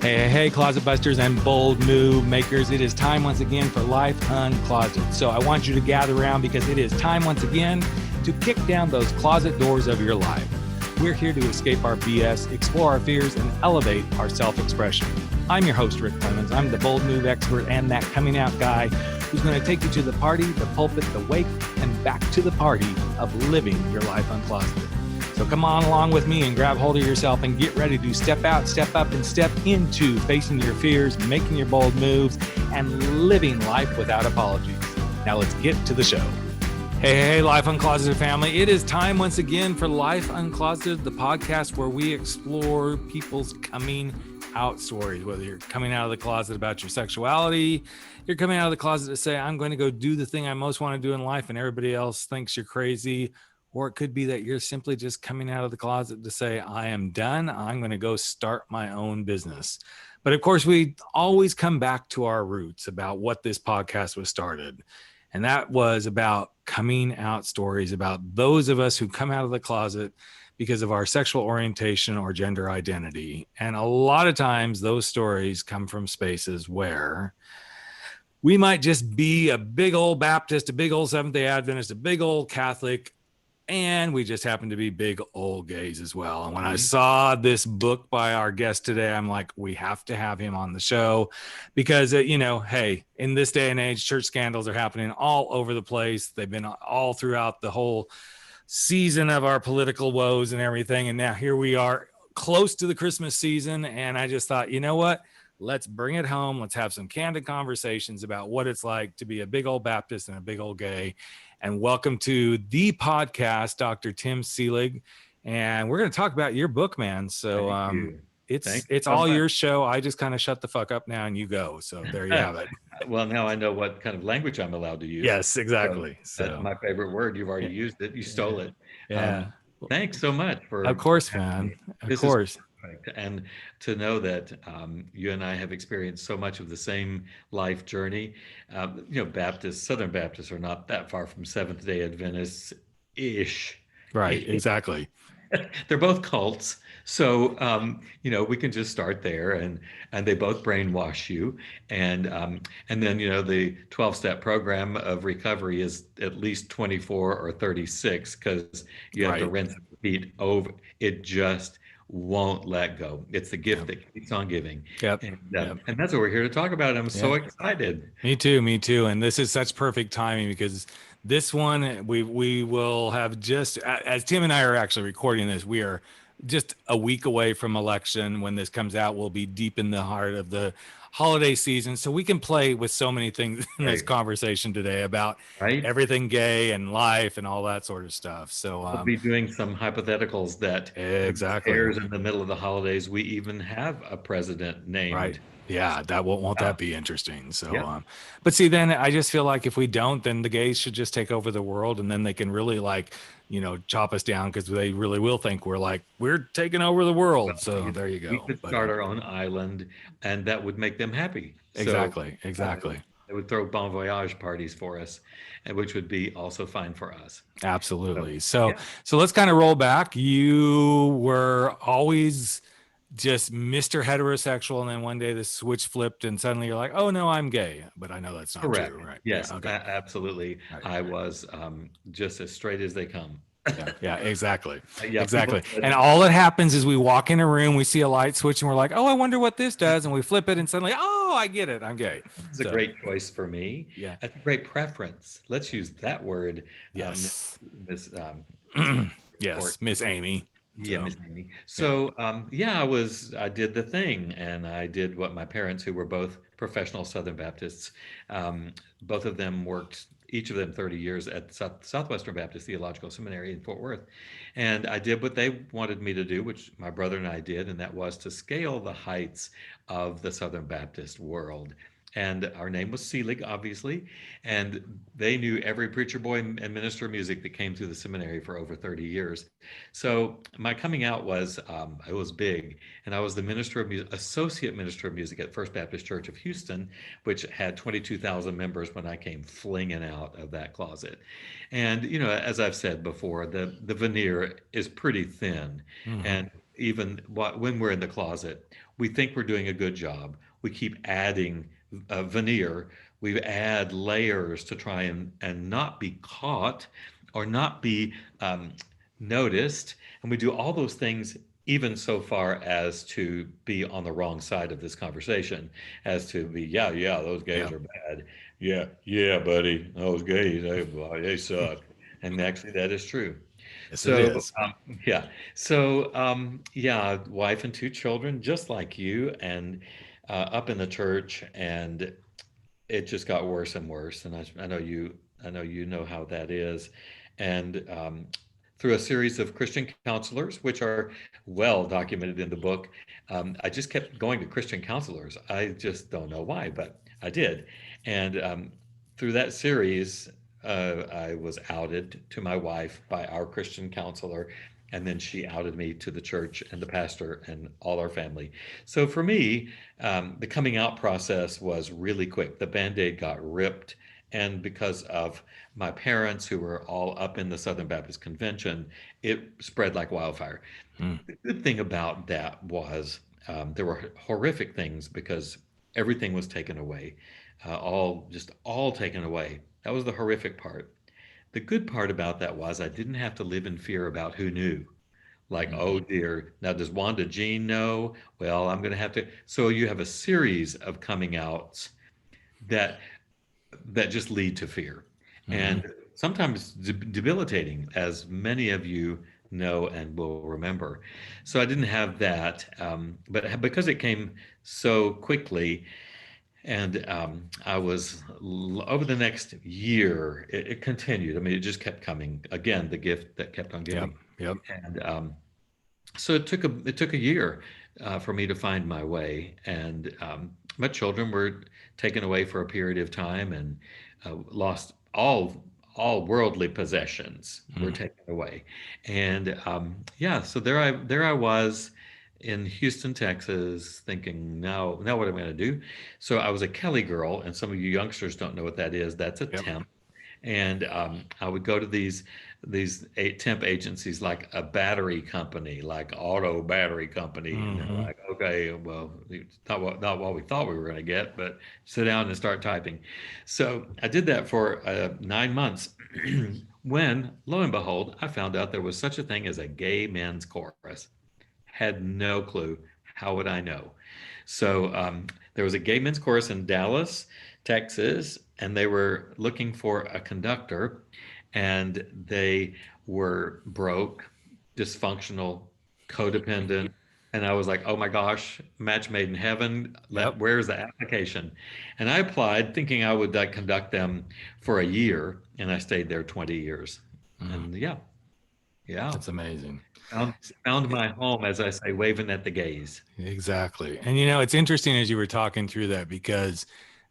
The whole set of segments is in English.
Hey, closet busters and bold move makers. It is time once again for Life Uncloseted. So I want you to gather around because it is time once again to kick down those closet doors of your life. We're here to escape our BS, explore our fears, and elevate our self-expression. I'm your host, Rick Clemens. I'm the bold move expert and that coming out guy who's going to take you to the party, the pulpit, the wake, and back to the party of living your life uncloseted. So come on along with me and grab hold of yourself and get ready to step out, step up, and step into facing your fears, making your bold moves, and living life without apologies. Now let's get to the show. Hey, Life Uncloseted family. It is time once again for Life Uncloseted, the podcast where we explore people's coming out stories, whether you're coming out of the closet about your sexuality, you're coming out of the closet to say, I'm going to go do the thing I most want to do in life and everybody else thinks you're crazy. Or it could be that you're simply just coming out of the closet to say, I am done. I'm going to go start my own business. But of course, we always come back to our roots about what this podcast was started. And that was about coming out stories about those of us who come out of the closet because of our sexual orientation or gender identity. And a lot of times those stories come from spaces where we might just be a big old Baptist, a big old Seventh-day Adventist, a big old Catholic, and we just happen to be big old gays as well. And when I saw this book by our guest today, I'm like, we have to have him on the show because, hey, in this day and age, church scandals are happening all over the place. They've been all throughout the whole season of our political woes and everything. And now here we are close to the Christmas season. And I just thought, you know what? Let's bring it home. Let's have some candid conversations about what it's like to be a big old Baptist and a big old gay. And welcome to the podcast, Dr. Tim Seelig. And we're going to talk about your book, man. So it's all your show. I just kind of shut the fuck up now and you go. So there you have it. Well, now I know what kind of language I'm allowed to use. Yes, exactly. So that's my favorite word. You've already used it. You stole it. Yeah. Thanks so much for. Of course, man. Of course. And to know that you and I have experienced so much of the same life journey. Baptists, Southern Baptists are not that far from Seventh-day Adventists-ish. Right, exactly. They're both cults. So, we can just start there and they both brainwash you. And then, the 12-step program of recovery is at least 24 or 36 because you have to rinse and repeat over. It just won't let go. It's the gift that keeps on giving. Yep. And that's what we're here to talk about. I'm so excited. Me too. And this is such perfect timing because this one we will have just as Tim and I are actually recording this, we are just a week away from election. When this comes out, we'll be deep in the heart of the holiday season. So we can play with so many things in this conversation today about everything gay and life and all that sort of stuff. So we'll be doing some hypotheticals that airs in the middle of the holidays. We even have a president named. Right. Yeah, that won't that be interesting? So, but see, then I just feel like if we don't, then the gays should just take over the world, and then they can really chop us down because they really will think we're taking over the world. Well, so there you go. We could start our own island, and that would make them happy. Exactly. They would throw bon voyage parties for us, and which would be also fine for us. Absolutely. So let's kind of roll back. You were always just Mr. Heterosexual, and then one day the switch flipped and suddenly you're like, oh no, I'm gay. But I know that's not correct. True, right? Yes, absolutely. Right. I was just as straight as they come. Yeah, exactly. Exactly. And all that happens is we walk in a room, we see a light switch, and we're like, oh, I wonder what this does. And we flip it and suddenly, oh, I get it. I'm gay. It's a great choice for me. Yeah. That's a great preference. Let's use that word. Yes. Yes, Miss Amy. Yeah, Miss Amy. So, I did the thing, and I did what my parents, who were both professional Southern Baptists, both of them worked, each of them 30 years at Southwestern Baptist Theological Seminary in Fort Worth. And I did what they wanted me to do, which my brother and I did, and that was to scale the heights of the Southern Baptist world. and our name was Seelig, obviously, and they knew every preacher boy and minister of music that came through the seminary for over 30 years. So my coming out was, it was big, and I was the minister of music, associate minister of music at First Baptist Church of Houston, which had 22,000 members when I came flinging out of that closet. And as I've said before, the veneer is pretty thin, and even when we're in the closet, we think we're doing a good job. We keep adding veneer. We add layers to try and not be caught or not be noticed. And we do all those things, even so far as to be on the wrong side of this conversation, as to be, yeah, those gays Yeah. are bad. Yeah, buddy, those gays, they suck. And actually, that is true. Yes, it So, is. yeah. Yeah, wife and two children, just like you, and up in the church, and it just got worse and worse. And I know you know how that is. And through a series of Christian counselors, which are well documented in the book, I just kept going to Christian counselors. I just don't know why, but I did. And through that series, I was outed to my wife by our Christian counselor, and then she outed me to the church and the pastor and all our family. So for me, the coming out process was really quick. The Band-Aid got ripped, and because of my parents, who were all up in the Southern Baptist Convention, it spread like wildfire. Mm. The good thing about that was there were horrific things because everything was taken away, all taken away. That was the horrific part. The good part about that was I didn't have to live in fear about who knew. Like, oh dear, now does Wanda Jean know? Well, I'm going to have to. So you have a series of coming outs that just lead to fear, and sometimes debilitating, as many of you know and will remember. So I didn't have that, but because it came so quickly, and I was over the next year, it continued. I mean, it just kept coming. Again, the gift that kept on Yep. giving. Yep. And so it took a year for me to find my way. And my children were taken away for a period of time, and lost all worldly possessions were taken away. And yeah, so there I was in Houston, Texas, thinking, now what am I going to do? So I was a Kelly girl, and some of you youngsters don't know what that is. That's a Yep. temp, and I would go to these temp agencies, like a battery company, like auto battery company, and they're like, okay, well, it's not what we thought we were going to get, but sit down and start typing. So I did that for 9 months. When, lo and behold, I found out there was such a thing as a gay men's chorus. Had no clue. How would I know? So there was a gay men's chorus in Dallas, Texas, and they were looking for a conductor, and they were broke, dysfunctional, codependent. And I was like, oh my gosh, match made in heaven. Yep. Where's the application? And I applied thinking I would conduct them for a year, and I stayed there 20 years. And yeah, That's amazing. found my home, as I say, waving at the gays. Exactly. And it's interesting as you were talking through that, because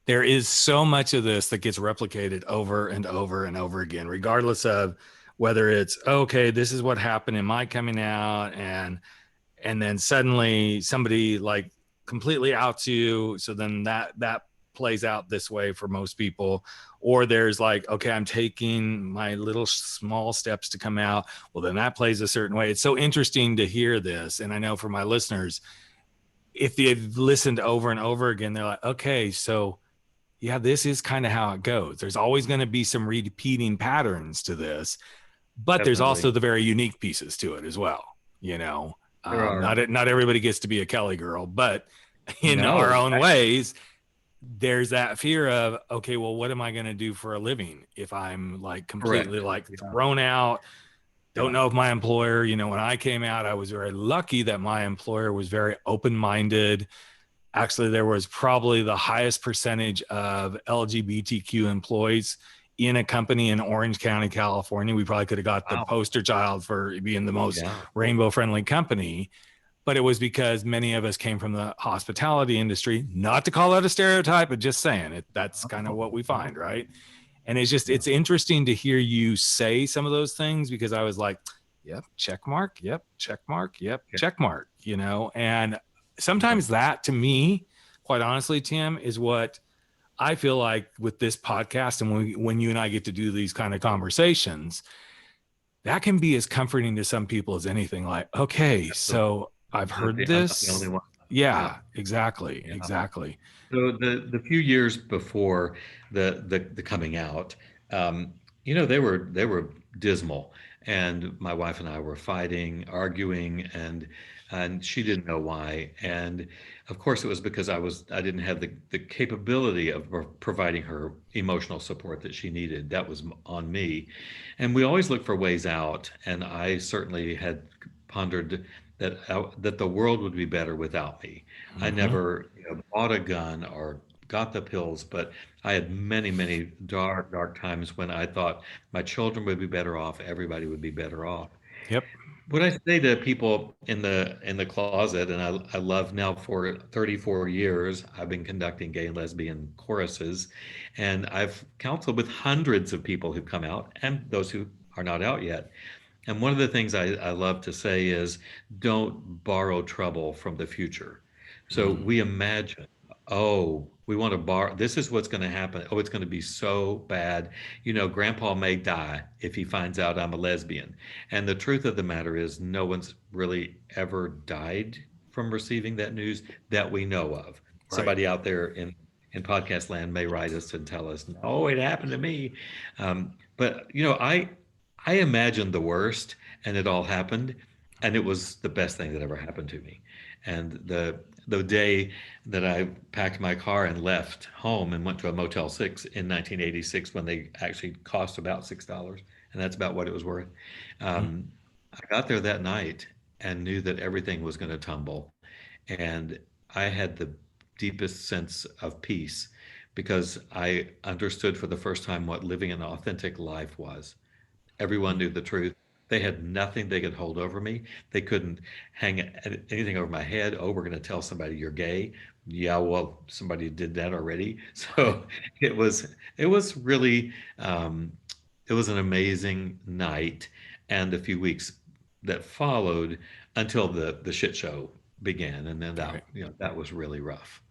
there is so much of this that gets replicated over and over and over again, regardless of whether it's, okay, this is what happened in my coming out, and then suddenly somebody like completely outs you. So then that plays out this way for most people. Or there's like, okay, I'm taking my little small steps to come out. Well, then that plays a certain way. It's so interesting to hear this. And I know for my listeners, if they've listened over and over again, they're like, okay, so yeah, this is kind of how it goes. There's always going to be some repeating patterns to this, but there's Definitely. also the very unique pieces to it as well. There are. Not everybody gets to be a Kelly girl, but in our No, own ways, there's that fear of, okay, well, what am I going to do for a living if I'm like completely correct. like Yeah. thrown out? Don't Yeah. know if my employer, when I came out, I was very lucky that my employer was very open-minded. Actually, there was probably the highest percentage of LGBTQ employees in a company in Orange County, California. We probably could have got the Wow. poster child for being the most Yeah. rainbow friendly company. but it was because many of us came from the hospitality industry. Not to call that a stereotype, but just saying it. That's kind of what we find, right? And it's interesting to hear you say some of those things, because I was like, yep, check mark, yep, check mark, yep, check mark, and sometimes that, to me, quite honestly, Tim, is what I feel like with this podcast. And when you and I get to do these kind of conversations, that can be as comforting to some people as anything. Like, okay, so I've heard I'm not the only this. one. Yeah, exactly. Yeah. Exactly. So the few years before the coming out, they were dismal, and my wife and I were fighting, arguing, and she didn't know why. And of course, it was because I didn't have the capability of providing her emotional support that she needed. That was on me, and we always look for ways out. And I certainly had pondered that the world would be better without me. I Mm-hmm. never, bought a gun or got the pills, but I had many, many dark, dark times when I thought my children would be better off, everybody would be better off. Yep. What I say to people in the closet, and I love now for 34 years, I've been conducting gay and lesbian choruses, and I've counseled with hundreds of people who've come out and those who are not out yet. And one of the things I love to say is don't borrow trouble from the future. So Mm-hmm. we imagine, oh, we want to borrow, this is what's going to happen. Oh, it's going to be so bad. Grandpa may die if he finds out I'm a lesbian. And the truth of the matter is, no one's really ever died from receiving that news that we know of. Right. Somebody out there in podcast land may write us and tell us, oh, it happened to me. But I imagined the worst, and it all happened, and it was the best thing that ever happened to me. And the day that I packed my car and left home and went to a Motel 6 in 1986, when they actually cost about $6, and that's about what it was worth. I got there that night and knew that everything was going to tumble, and I had the deepest sense of peace because I understood for the first time what living an authentic life was. Everyone knew the truth. They had nothing they could hold over me. They couldn't hang anything over my head. Oh, we're going to tell somebody you're gay. Yeah, well, somebody did that already. Right. So it was really it was an amazing night and a few weeks that followed until the shit show began, and then that Right. that was really rough.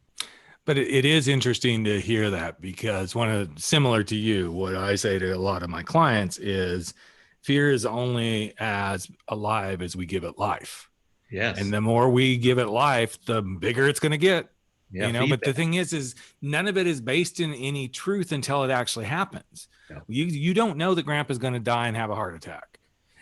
But it is interesting to hear that, because similar to you, what I say to a lot of my clients is fear is only as alive as we give it life. And Yes. the more we give it life, the bigger it's going to get, Yeah. but the Feedback. thing is none of it is based in any truth until it actually happens. Yeah. You don't know that grandpa's going to die and have a heart attack.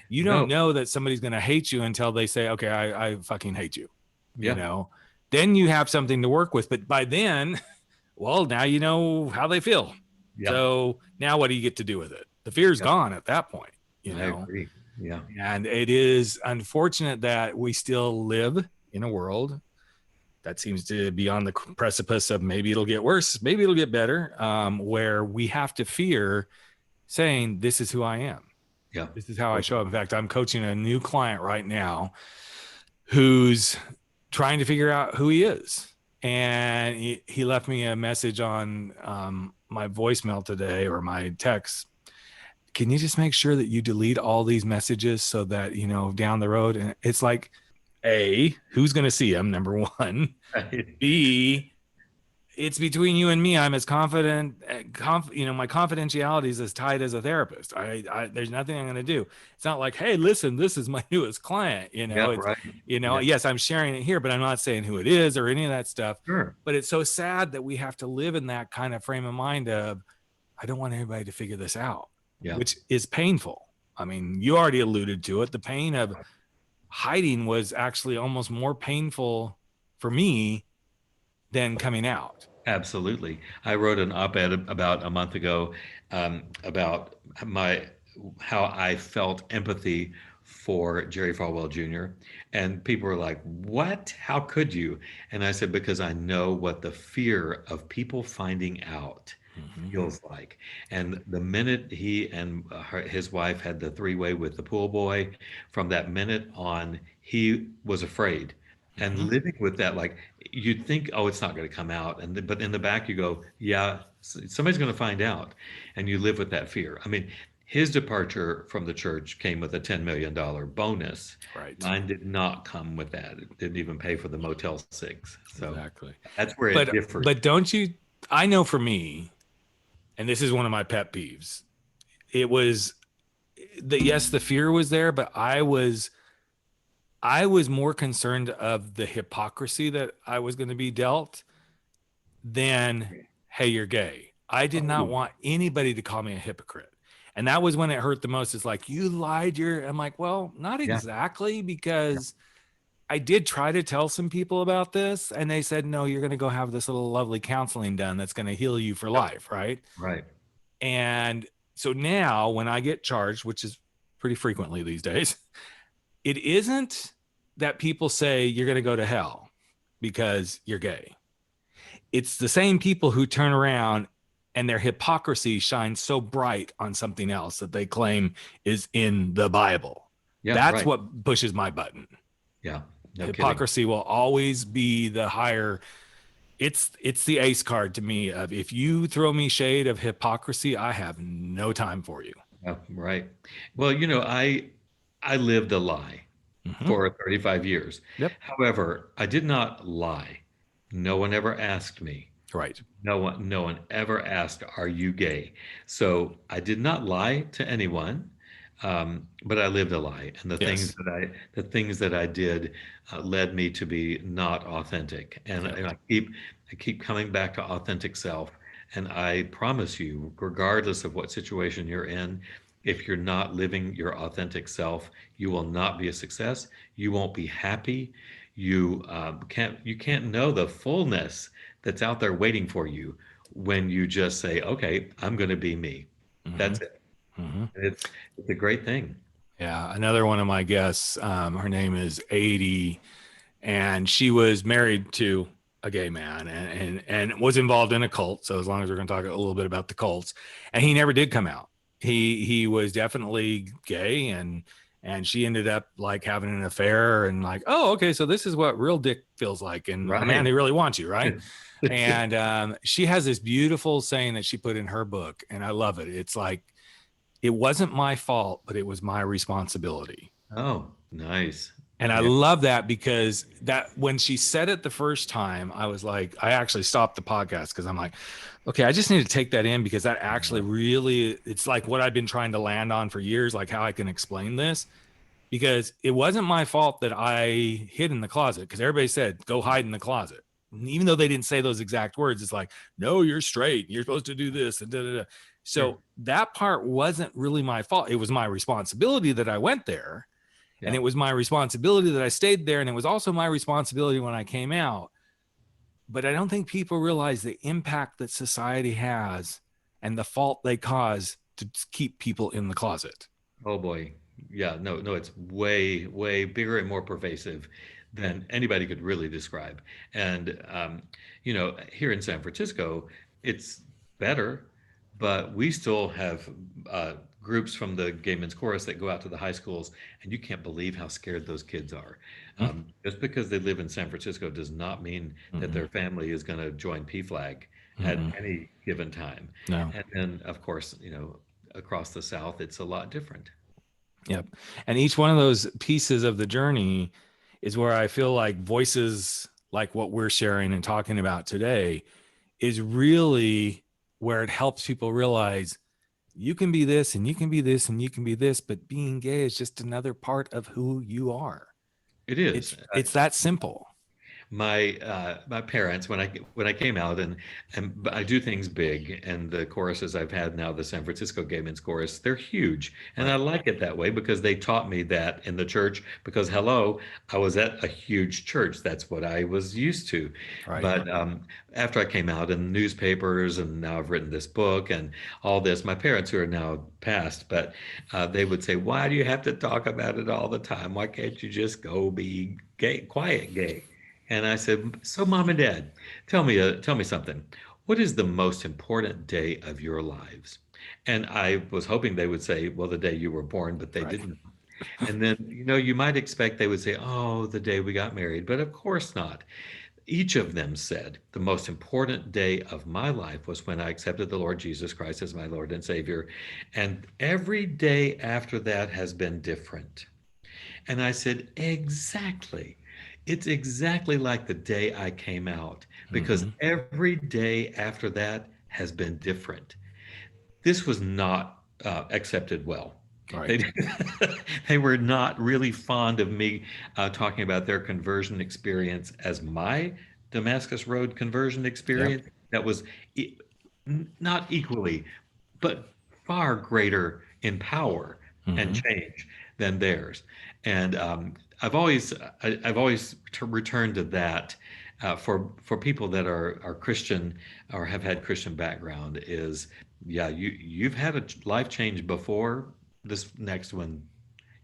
You don't No. know that somebody's going to hate you until they say, okay, I fucking hate you, Yeah. then you have something to work with. But by then, well, now you know how they feel. Yeah. So now what do you get to do with it? The fear's Yeah. gone at that point, I agree. Yeah. and it is unfortunate that we still live in a world that seems to be on the precipice of maybe it'll get worse, maybe it'll get better, where we have to fear saying, this is who I am. Yeah. This is how I show up. In fact, I'm coaching a new client right now who's trying to figure out who he is. And he left me a message on my voicemail today, or my text. Can you just make sure that you delete all these messages so that, down the road, and it's like, A, who's going to see them? Number one. B, it's between you and me. I'm as confident, my confidentiality is as tight as a therapist. There's nothing I'm going to do. It's not like, hey, listen, this is my newest client. Yeah. It's, Right. Yeah. yes, I'm sharing it here, but I'm not saying who it is or any of that stuff. Sure. But it's so sad that we have to live in that kind of frame of mind of, I don't want anybody to figure this out, Yeah. which is painful. I mean, you already alluded to it. The pain of hiding was actually almost more painful for me than coming out. Absolutely. I wrote an op-ed about a month ago about how I felt empathy for Jerry Falwell Jr. And people were like, "What? How could you?" And I said, "Because I know what the fear of people finding out feels like." And the minute he and his wife had the three-way with the pool boy, from that minute on, he was afraid and Mhm. living with that, like you'd think, oh, it's not going to come out, but in the back you go, yeah, somebody's going to find out, and you live with that fear. I mean, his departure from the church came with a $10 million bonus. Right. Mine did not come with that. It didn't even pay for the Motel 6. So Exactly. that's where it But differs. but don't you, I know for me, and this is one of my pet peeves. It was that yes, the fear was there, but I was more concerned of the hypocrisy that I was going to be dealt than, hey, you're gay. I did not Oh, want anybody to call me a hypocrite. And that was when it hurt the most. It's like, you lied. I'm like, well, not yeah, exactly, yeah, because I did try to tell some people about this and they said, no, you're going to go have this little lovely counseling done that's going to heal you for yep, life. Right. right. And so now when I get charged, which is pretty frequently these days, it isn't that people say you're going to go to hell because you're gay. It's the same people who turn around and their hypocrisy shines so bright on something else that they claim is in the Bible. Yeah, That's right. what pushes my button. Yeah, no kidding. Hypocrisy will always be the higher. It's the ace card to me of, if you throw me shade of hypocrisy, I have no time for you. Yeah, right. Well, I lived a lie Mm-hmm. for 35 years. Yep. However, I did not lie. No one ever asked me. Right. No one ever asked, "Are you gay?" So I did not lie to anyone, but I lived a lie, and Yes. the things that I did led me to be not authentic. Yep. And I keep coming back to authentic self. And I promise you, regardless of what situation you're in, if you're not living your authentic self, you will not be a success. You won't be happy. You can't know the fullness that's out there waiting for you when you just say, okay, I'm going to be me. Mm-hmm. That's it. Mm-hmm. And it's a great thing. Yeah. Another one of my guests, her name is 80, and she was married to a gay man, and was involved in a cult. So as long as we're going to talk a little bit about the cults, and he never did come out. He was definitely gay, and she ended up like having an affair, and like, oh, okay, so this is what real dick feels like, and a man Right. who really wants you, right? And she has this beautiful saying that she put in her book, and I love it. It's like, it wasn't my fault, but it was my responsibility. Oh, nice. And I Yeah. love that, because that, when she said it the first time, I was like, I actually stopped the podcast because I'm like, okay, I just need to take that in, because that actually really, it's like what I've been trying to land on for years, like how I can explain this, because it wasn't my fault that I hid in the closet, because everybody said, go hide in the closet. And even though they didn't say those exact words, it's like, no, you're straight. You're supposed to do this and da, da, da. Sure. So that part wasn't really my fault. It was my responsibility that I went there, and Yeah. it was my responsibility that I stayed there. And it was also my responsibility when I came out. But I don't think people realize the impact that society has and the fault they cause to keep people in the closet. Oh boy. Yeah. No, no, it's way, way bigger and more pervasive than anybody could really describe. And here in San Francisco, it's better, but we still have groups from the Gay Men's Chorus that go out to the high schools, and you can't believe how scared those kids are. Just because they live in San Francisco does not mean that Mm-hmm. their family is going to join PFLAG at Mm-hmm. any given time. No. And then, of course, across the South, it's a lot different. Yep. And each one of those pieces of the journey is where I feel like voices like what we're sharing and talking about today is really where it helps people realize you can be this and you can be this and you can be this, but being gay is just another part of who you are. It is. It's that simple. My parents, when I came out, and I do things big, and the choruses I've had now, the San Francisco Gay Men's Chorus, they're huge, and I Right. like it that way because they taught me that in the church. Because hello, I was at a huge church. That's what I was used to. Right. But after I came out in newspapers, and now I've written this book and all this, my parents, who are now passed, but they would say, "Why do you have to talk about it all the time? Why can't you just go be gay, quiet gay?" And I said, "So, Mom and Dad, tell me something. What is the most important day of your lives?" And I was hoping they would say, "Well, the day you were born," but they Right. didn't. And then, you might expect they would say, oh, the day we got married, but of course not. Each of them said, the most important day of my life was when I accepted the Lord Jesus Christ as my Lord and Savior. And every day after that has been different. And I said, exactly. It's exactly like the day I came out, because Mm-hmm. every day after that has been different. This was not accepted well. Right. They, they were not really fond of me talking about their conversion experience as my Damascus Road conversion Yep. experience. That was e- not equally, but far greater in power and Mm-hmm. change than theirs. And I've always returned to that for people that are Christian or have had Christian background. Is yeah, you've had a life change before. This next one,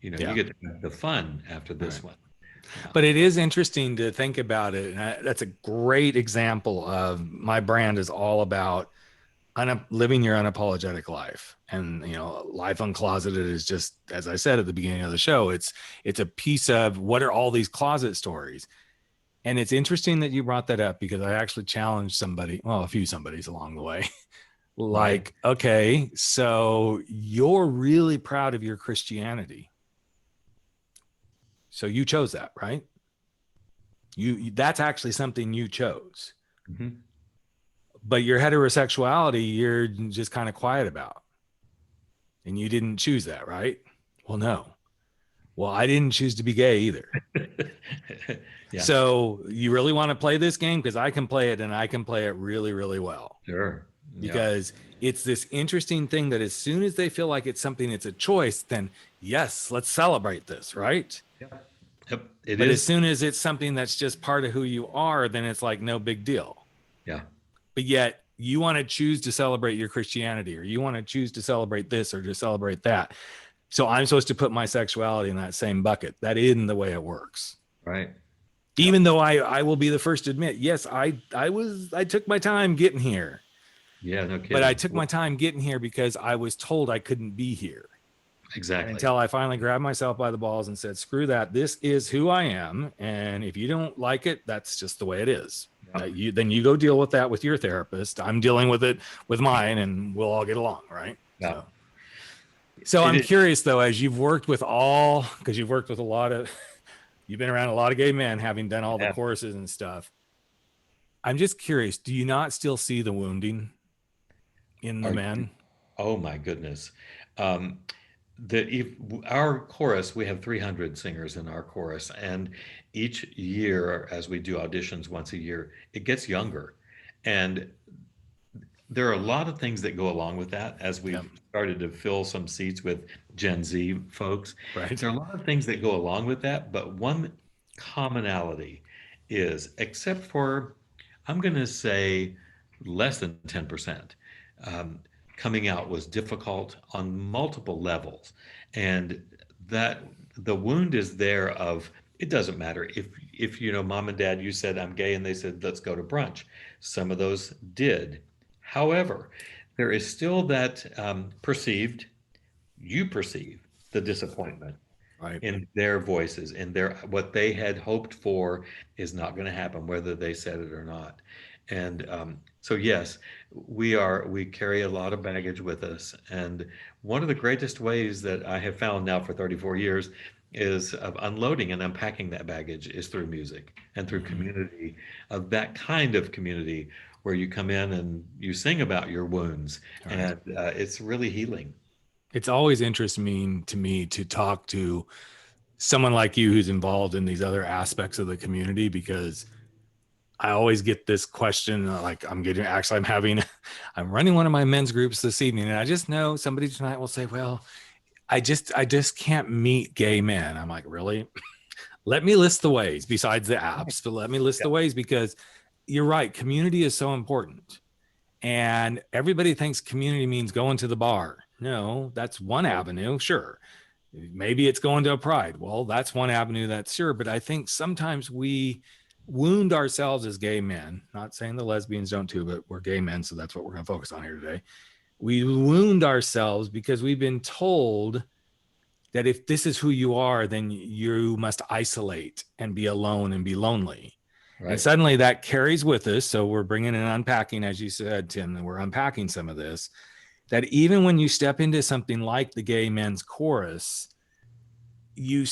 you Yeah. get the fun after Right. this one. Yeah. But it is interesting to think about it. And that's a great example of my brand is all about living your unapologetic life. And, life uncloseted is just, as I said at the beginning of the show, it's a piece of what are all these closet stories. And it's interesting that you brought that up because I actually challenged somebody, well, a few somebodies along the way. Right. Like, okay, so you're really proud of your Christianity. So you chose that, right? That's actually something you chose. Hmm. But your heterosexuality, you're just kind of quiet about. And you didn't choose that, right? Well, no. Well, I didn't choose to be gay either. Yeah. So you really want to play this game? Because I can play it and I can play it really, really well. Sure. Yeah. Because it's this interesting thing that as soon as they feel like it's something, it's a choice, then yes, let's celebrate this, right? Yeah. Yep. It But as is. soon as it's something that's just part of who you are, then it's like no big deal. Yeah. But yet you want to choose to celebrate your Christianity, or you want to choose to celebrate this or to celebrate that. So I'm supposed to put my sexuality in that same bucket. That isn't the way it works. Right. Yep. Even though I will be the first to admit, yes, I took my time getting here, Yeah. No but I kidding. took my time getting here because I was told I couldn't be here. And Exactly. until I finally grabbed myself by the balls and said, screw that. This is who I am. And if you don't like it, that's just the way it is. Yeah. Then you go deal with that with your therapist. I'm dealing with it with mine and we'll all get along. Right. Yeah. So It I'm is. curious though, as you've worked with because you've worked with you've been around a lot of gay men having done all the Yeah. courses and stuff. I'm just curious, do you not still see the wounding in the Are men? Oh my goodness. Um, if our chorus, we have 300 singers in our chorus, and each year, as we do auditions once a year, it gets younger. And there are a lot of things that go along with that as Yep. we've started to fill some seats with Gen Z folks. Right. There are a lot of things that go along with that, but one commonality is, except for, I'm going to say, less than 10%, um, coming out was difficult on multiple levels. And that the wound is there of, it doesn't matter if mom and dad, you said I'm gay and they said let's go to brunch. Some of those did. However, there is still that you perceive the disappointment Right. in their voices, in their what they had hoped for is not going to happen, whether they said it or not. And so, yes, we carry a lot of baggage with us. And one of the greatest ways that I have found now for 34 years is of unloading and unpacking that baggage is through music and through Mhm. community, of that kind of community where you come in and you sing about your wounds, Right. and it's really healing. It's always interesting to me to talk to someone like you who's involved in these other aspects of the community, because I always get this question like I'm running one of my men's groups this evening, and I just know somebody tonight will say, well, I just can't meet gay men. I'm like, really? Let me list the ways besides the apps, but let me list Yeah. the ways, because you're right. Community is so important. And everybody thinks community means going to the bar. No, that's one avenue. Sure. Maybe it's going to a pride. Well, that's one avenue, that's sure. But I think sometimes we wound ourselves as gay men, not saying the lesbians don't too, but we're gay men. So that's what we're going to focus on here today. We wound ourselves because we've been told that if this is who you are, then you must isolate and be alone and be lonely. And Right. suddenly that carries with us. So we're bringing and unpacking, as you said, Tim, and we're unpacking some of this, that even when you step into something like the gay men's chorus, you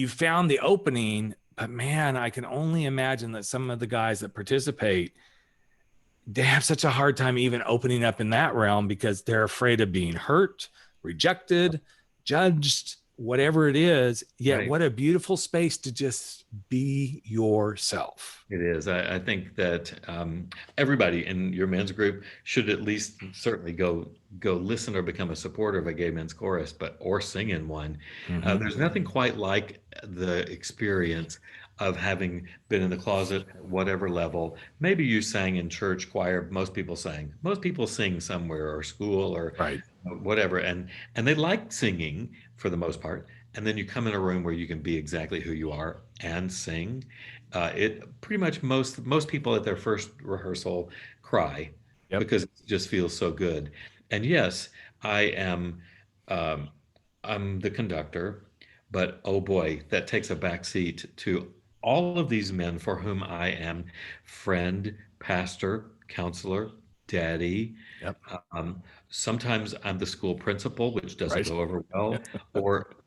found the opening, but man, I can only imagine that some of the guys that participate, they have such a hard time even opening up in that realm because they're afraid of being hurt, rejected, judged, whatever it is. Yet Right. what a beautiful space to just be yourself. It is. I think that everybody in your men's group should at least certainly go listen or become a supporter of a gay men's chorus, or sing in one. Mm-hmm. There's nothing quite like the experience of having been in the closet at whatever level. Maybe you sang in church choir. Most people sang. Most people sing somewhere, or school, or Right. whatever, and they like singing for the most part. And then you come in a room where you can be exactly who you are and sing. It pretty much most people at their first rehearsal cry Yep. because it just feels so good. And yes, I am um, I'm the conductor, but oh boy, that takes a back seat to all of these men for whom I am friend, pastor, counselor, daddy. Yep. Um, Sometimes I'm the school principal, which doesn't Right. go over well,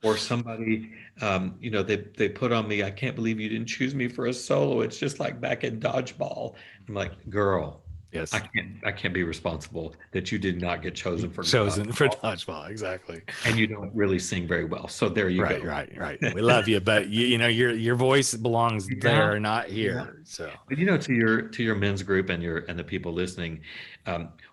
or somebody, they put on me. I can't believe you didn't choose me for a solo. It's just like back in dodgeball. I'm like, girl, Yes. I can't be responsible that you did not get chosen for Chosen for dodgeball, dodgeball. Exactly. and you don't really sing very well. So there you Right. go. Right. Right. We love you, but your voice belongs Yeah, there, not yeah. here. So But to your men's group and the people listening,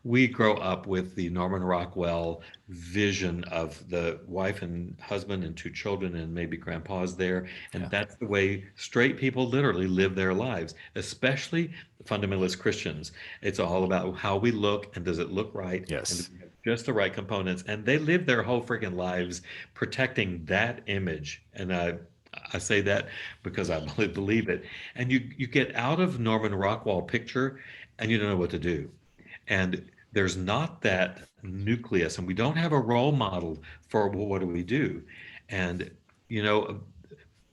we grow up with the Norman Rockwell vision of the wife and husband and two children and maybe grandpa's there, and yeah. that's the way straight people literally live their lives, especially fundamentalist Christians. It's all about how we look and does it look right and do Yes. we have just the right components, and they live their whole freaking lives protecting that image. And I say that because I believe it. And you get out of Norman Rockwell picture and you don't know what to do. And there's not that nucleus, and we don't have a role model for, well, what do we do? And you know,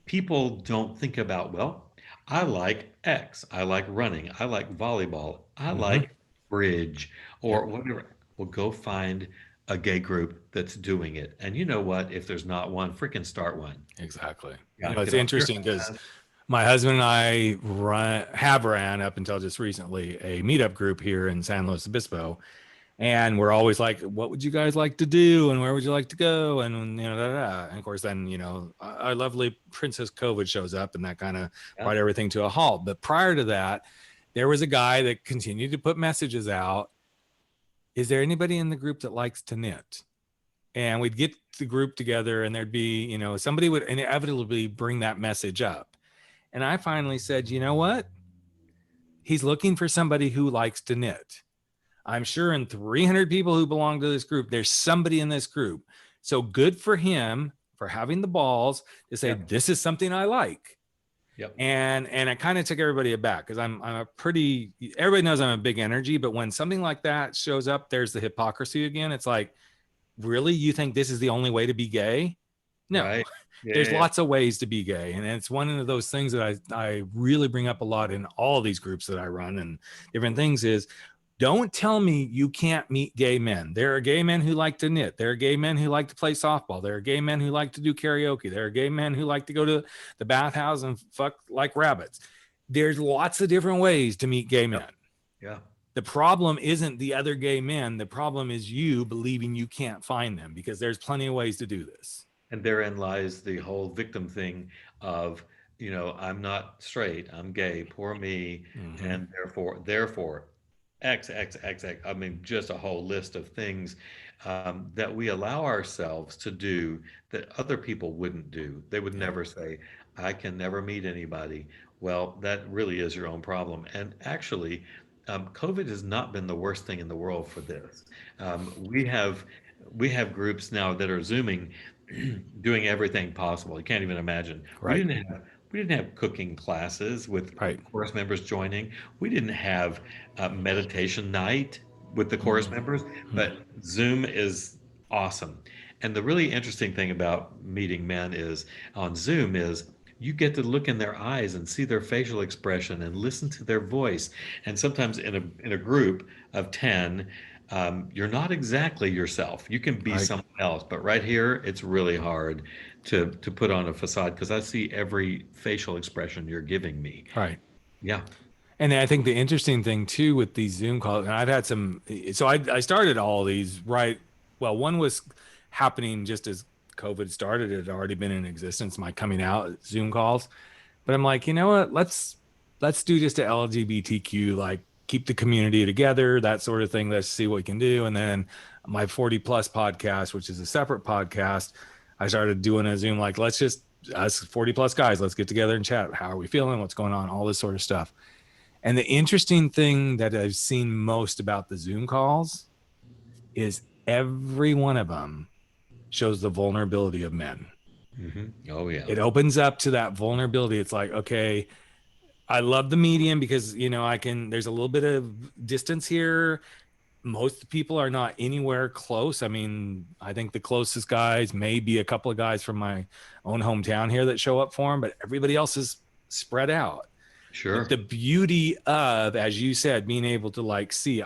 people don't think about, well, I like X, I like running, I like volleyball, I Mm-hmm. like bridge, or Yep. whatever. Well, go find a gay group that's doing it. And you know what? If there's not one, freaking start one. Exactly. Yeah, It's get off your interesting because ass. my husband and I have ran up until just recently a meetup group here in San Luis Obispo. And we're always like, what would you guys like to do? And where would you like to go? And, and of course, then, our lovely Princess COVID shows up and that kind of Yeah. brought everything to a halt. But prior to that, there was a guy that continued to put messages out. Is there anybody in the group that likes to knit? And we'd get the group together and there'd be, somebody would inevitably bring that message up. And I finally said, you know what? He's looking for somebody who likes to knit. I'm sure in 300 people who belong to this group, there's somebody in this group. So good for him for having the balls to say, Yep. this is something I like. Yep. And it kind of took everybody aback because I'm a pretty, everybody knows I'm a big energy, but when something like that shows up, there's the hypocrisy again. It's like, really? You think this is the only way to be gay? No, Right. Yeah. there's Yeah. lots of ways to be gay. And it's one of those things that I really bring up a lot in all these groups that I run and different things is, don't tell me you can't meet gay men. There are gay men who like to knit. There are gay men who like to play softball. There are gay men who like to do karaoke. There are gay men who like to go to the bathhouse and fuck like rabbits. There's lots of different ways to meet gay men. Yep. Yeah. The problem isn't the other gay men. The problem is you believing you can't find them because there's plenty of ways to do this. And therein lies the whole victim thing of, I'm not straight, I'm gay, poor me, Mm-hmm. and therefore, X, X, X, X. I mean, just a whole list of things that we allow ourselves to do that other people wouldn't do. They would Yep. never say, I can never meet anybody. Well, that really is your own problem. And actually, COVID has not been the worst thing in the world for this. We have groups now that are Zooming, doing everything possible. You can't even imagine. Right. We didn't have cooking classes with Right. chorus members joining. We didn't have meditation night with the chorus members, Mm-hmm. but Zoom is awesome. And the really interesting thing about meeting men is on Zoom is you get to look in their eyes and see their facial expression and listen to their voice. And sometimes in a group of 10, you're not exactly yourself. You can be Right. someone else, but right here, it's really hard to put on a facade because I see every facial expression you're giving me. Right. Yeah, And I think the interesting thing too with these Zoom calls, and I've had some, so I started all these right. Well, one was happening just as COVID started. It had already been in existence, my coming out Zoom calls. But I'm like, you know what? Let's do just a LGBTQ, like keep the community together, that sort of thing. Let's see what we can do. And then my 40 plus podcast, which is a separate podcast, I started doing a Zoom, like, let's just us 40 plus guys, let's get together and chat. How are we feeling? What's going on? All this sort of stuff. And the interesting thing that I've seen most about the Zoom calls is every one of them shows the vulnerability of men. Oh yeah, It opens up to that vulnerability. It's like, okay, I love the medium because, there's a little bit of distance here. Most people are not anywhere close. I mean, I think the closest guys may be a couple of guys from my own hometown here that show up for them, but everybody else is spread out. But sure. the beauty of, as you said, being able to like see,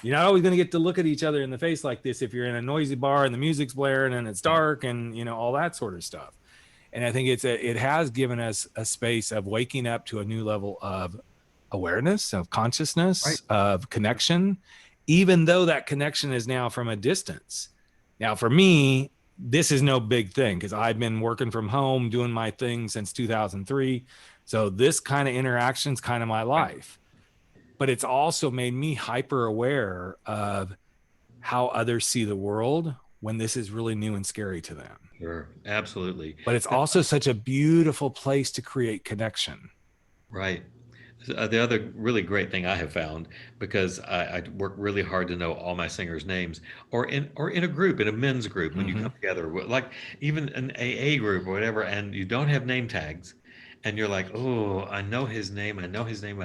you're not always going to get to look at each other in the face like this if you're in a noisy bar and the music's blaring and it's dark and all that sort of stuff. And I think it has given us a space of waking up to a new level of awareness, of consciousness, Right. of connection, even though that connection is now from a distance. Now, for me, this is no big thing because I've been working from home, doing my thing since 2003. So this kind of interaction is kind of my life. But it's also made me hyper aware of how others see the world when this is really new and scary to them. Sure, absolutely. But it's also such a beautiful place to create connection. Right. The other really great thing I have found, because I work really hard to know all my singers' names, or in a group, in a men's group, when you Mm-hmm. come together, like even an AA group or whatever, and you don't have name tags, and you're like, oh, I know his name, I know his name,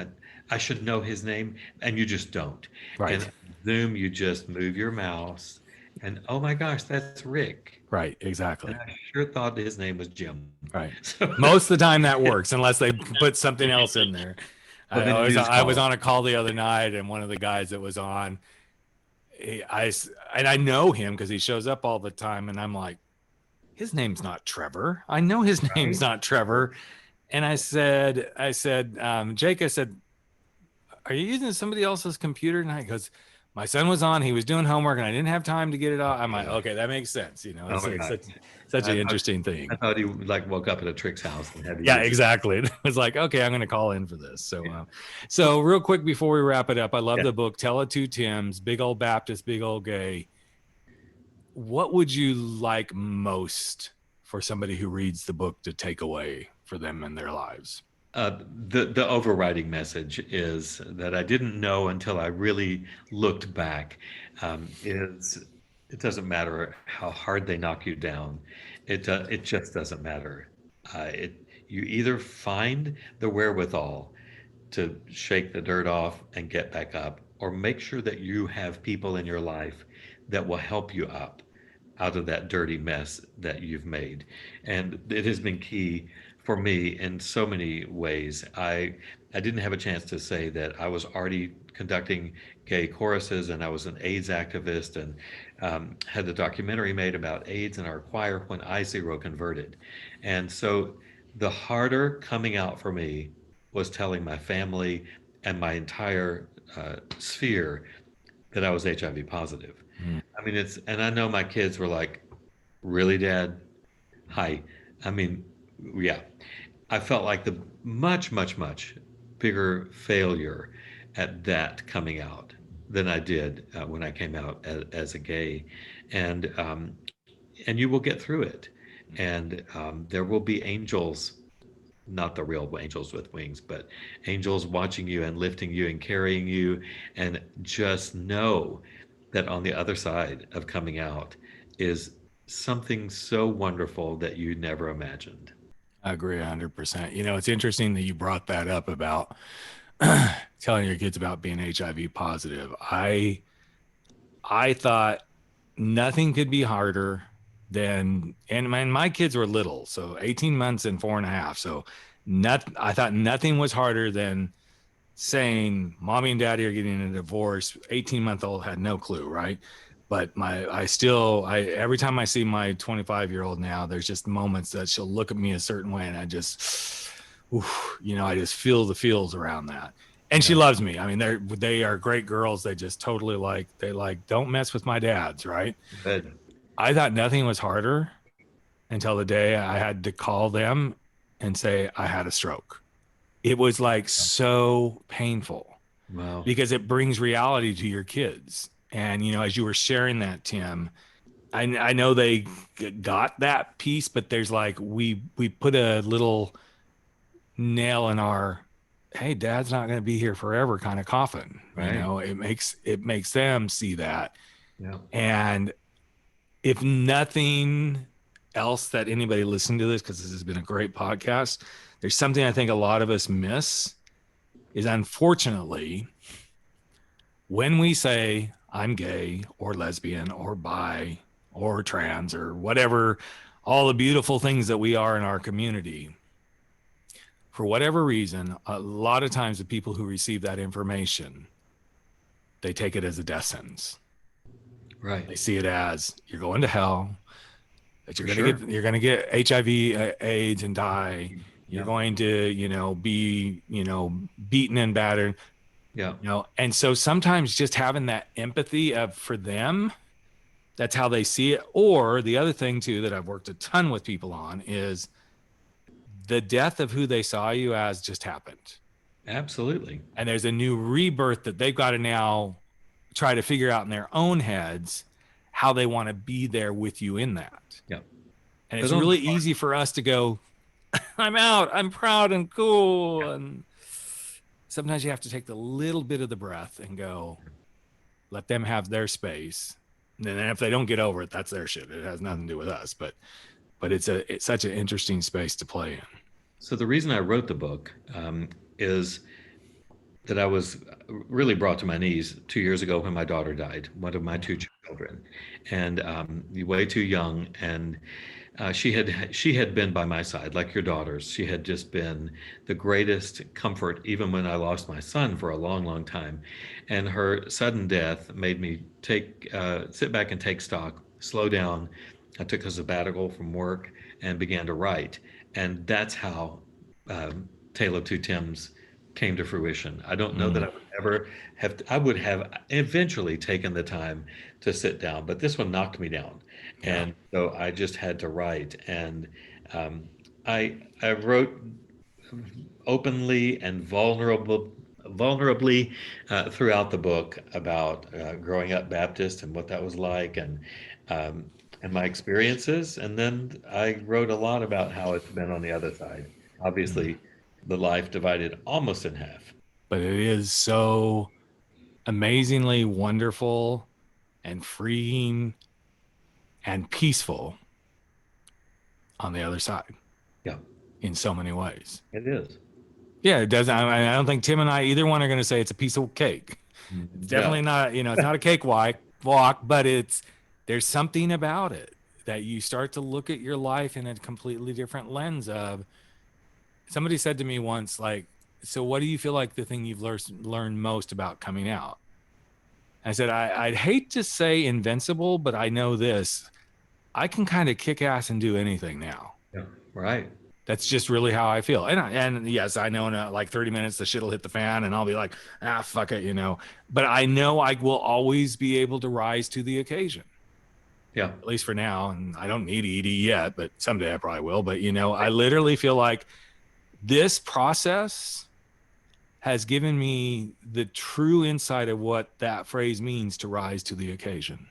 I should know his name, and you just don't. And Right. Zoom, you just move your mouse, and oh my gosh, that's Rick. Right. And Exactly. I sure thought his name was Jim. Right. So, Most of the time that works unless they put something else in there. well, then you just I was call on a call the other night and one of the guys that was on, and I know him because he shows up all the time. And I'm like, his name's not Trevor. I know his name's right. not Trevor. And Jake, I said, are you using somebody else's computer tonight? Because my son was on, he was doing homework and I didn't have time to get it out. I'm like, okay, that makes sense. Oh my It's God. such an I thought interesting I thing. thought he like woke up at a Trick's house and had to Yeah, use it. exactly. It was like, okay, I'm going to call in for this. So real quick before we wrap it up, I love Yeah. the book, Tell It to Tim's, big old Baptist, big old gay. What would you like most for somebody who reads the book to take away for them in their lives? The overriding message is that I didn't know until I really looked back. Is it doesn't matter how hard they knock you down. It just doesn't matter. You either find the wherewithal to shake the dirt off and get back up, or make sure that you have people in your life that will help you up out of that dirty mess that you've made. And it has been key for me in so many ways. I didn't have a chance to say that I was already conducting gay choruses and I was an AIDS activist and had the documentary made about AIDS in our choir when I zero converted. And so the harder coming out for me was telling my family and my entire sphere that I was HIV positive. Mm. I mean, and I know my kids were like, really, Dad? Hi. I mean, yeah. I felt like the much, much, much bigger failure at that coming out than I did when I came out as a gay. And and you will get through it. And there will be angels, not the real angels with wings, but angels watching you and lifting you and carrying you. And just know that on the other side of coming out is something so wonderful that you never imagined. I agree 100%. It's interesting that you brought that up about telling your kids about being HIV positive. I thought nothing could be harder then, and my kids were little, so 18 months and 4.5. So I thought nothing was harder than saying mommy and daddy are getting a divorce. 18-month-old had no clue, right? But every time I see my 25-year-old now, there's just moments that she'll look at me a certain way, and I just, I just feel the feels around that. And she loves me. I mean, they are great girls. They just totally don't mess with my dads, right? Good. I thought nothing was harder until the day I had to call them and say I had a stroke. It was like so painful. Wow. Because it brings reality to your kids. And, as you were sharing that, Tim, I know they got that piece, but there's like, we put a little nail in our, hey, dad's not going to be here forever kind of coffin. Right. It makes them see that. Yeah. And if nothing else that anybody listening to this, because this has been a great podcast, there's something I think a lot of us miss is, unfortunately, when we say I'm gay or lesbian or bi or trans or whatever, all the beautiful things that we are in our community, for whatever reason, a lot of times the people who receive that information, they take it as a death sentence. Right. They see it as you're going to hell, that you're going to get HIV, AIDS and die. You're going to, be, beaten and battered. Yeah. And so sometimes just having that empathy for them, that's how they see it. Or the other thing too, that I've worked a ton with people on, is the death of who they saw you as just happened. Absolutely. And there's a new rebirth that they've got to now try to figure out in their own heads how they want to be there with you in that. Yeah. And it's really easy for us to go, I'm out, I'm proud and cool. Yeah. And sometimes you have to take the little bit of the breath and go, let them have their space. And then if they don't get over it, that's their shit. It has nothing to do with us. But it's such an interesting space to play in. So the reason I wrote the book is that I was really brought to my knees 2 years ago when my daughter died, one of my two children, and way too young. And she had been by my side, like your daughters. She had just been the greatest comfort, even when I lost my son for a long, long time. And her sudden death made me sit back and take stock, slow down. I took a sabbatical from work and began to write. And that's how Tale of Two Tims came to fruition. I don't know that I would have eventually taken the time to sit down, but this one knocked me down. Yeah. And so I just had to write. And I wrote openly and vulnerably throughout the book about growing up Baptist and what that was like, and my experiences. And then I wrote a lot about how it's been on the other side. Obviously, the life divided almost in half. But it is so amazingly wonderful and freeing and peaceful on the other side. Yeah. In so many ways. It is. Yeah, it doesn't. I don't think Tim and I, either one, are going to say it's a piece of cake. It's definitely not, it's not a cake walk, but there's something about it that you start to look at your life in a completely different lens of. Somebody said to me once, like, so what do you feel like the thing you've learned most about coming out? I said, I'd hate to say invincible, but I know this. I can kind of kick ass and do anything now. Yeah, right. That's just really how I feel. And yes, I know in like 30 minutes, the shit will hit the fan and I'll be like, fuck it, But I know I will always be able to rise to the occasion. Yeah. At least for now. And I don't need ED yet, but someday I probably will. But, I literally feel like this process has given me the true insight of what that phrase means, to rise to the occasion.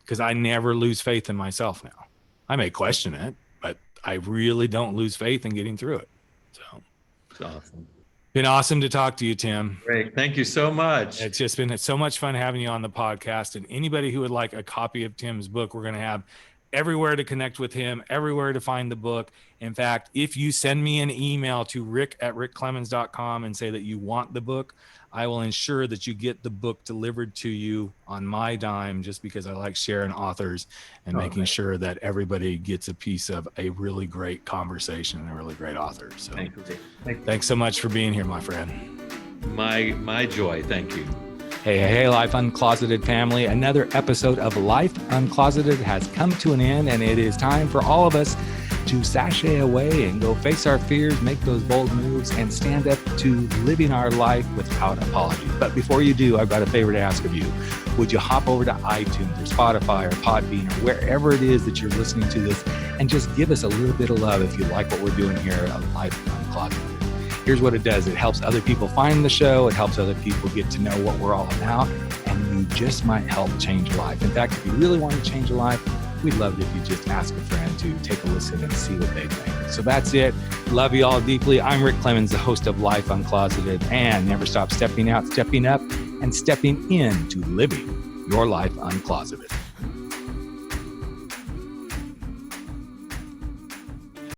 Because I never lose faith in myself now. I may question it, but I really don't lose faith in getting through it. So it's awesome. Been awesome to talk to you, Tim. Great. Thank you so much. It's just been so much fun having you on the podcast. And anybody who would like a copy of Tim's book, we're going to have everywhere to connect with him, everywhere to find the book. In fact, if you send me an email to rick@rickclemens.com and say that you want the book, I will ensure that you get the book delivered to you on my dime, just because I like sharing authors and making sure that everybody gets a piece of a really great conversation and a really great author. So thanks so much for being here, my friend. My joy. Thank you. Hey, Life Uncloseted family. Another episode of Life Uncloseted has come to an end, and it is time for all of us to sashay away and go face our fears, make those bold moves, and stand up to living our life without apology. But before you do, I've got a favor to ask of you. Would you hop over to iTunes or Spotify or Podbean or wherever it is that you're listening to this and just give us a little bit of love if you like what we're doing here at Life Uncloseted. Here's what it does. It helps other people find the show. It helps other people get to know what we're all about. And you just might help change a life. In fact, if you really want to change a life, we'd love it if you just ask a friend to take a listen and see what they think. So that's it. Love you all deeply. I'm Rick Clemens, the host of Life Uncloseted, and never stop stepping out, stepping up, and stepping into living your life uncloseted.